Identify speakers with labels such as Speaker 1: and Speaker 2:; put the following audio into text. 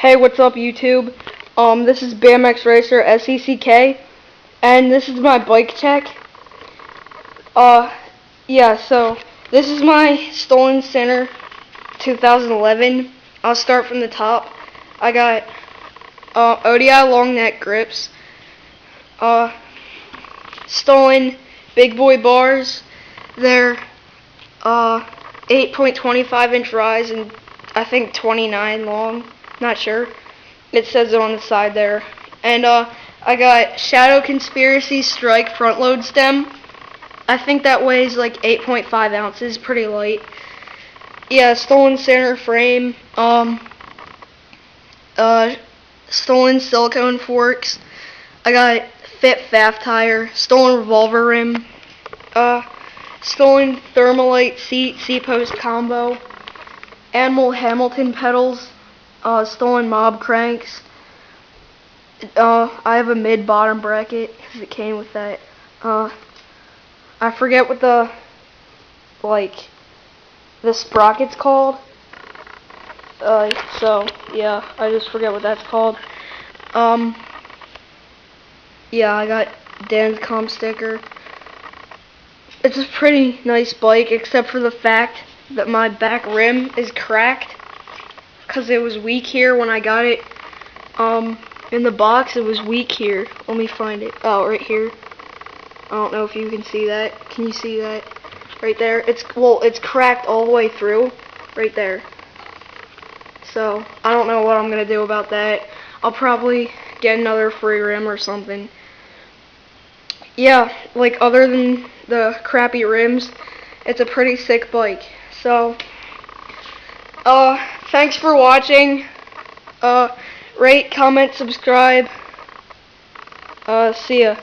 Speaker 1: Hey, what's up, YouTube? This is BMX Racer SECK, and this is my bike check. Yeah, so this is my Stolen Center 2011. I'll start from the top. I got ODI long neck grips, Stolen big boy bars. They're 8.25 inch rise and I think 29 long. Not sure. It says it on the side there. And I got Shadow Conspiracy Strike front load stem. I think that weighs like 8.5 ounces, pretty light. Yeah, Stolen Center frame. Stolen silicone forks. I got Fit Faf tire. Stolen revolver rim. Stolen Thermalite seat post combo. Animal Hamilton pedals. Stolen mob cranks. I have a mid-bottom bracket because it came with that. I forget what the sprocket's called. So yeah, I just forget what that's called. Yeah, I got Dan's comp sticker. It's a pretty nice bike, except for the fact that my back rim is cracked. Because it was weak here when I got it in the box. It was weak here. Let me find it. Oh, right here. I don't know if you can see that. Can you see that? Right there. It's cracked all the way through. Right there. So I don't know what I'm gonna do about that. I'll probably get another free rim or something. Yeah, like other than the crappy rims, it's a pretty sick bike. So thanks for watching. Rate, comment, subscribe. See ya.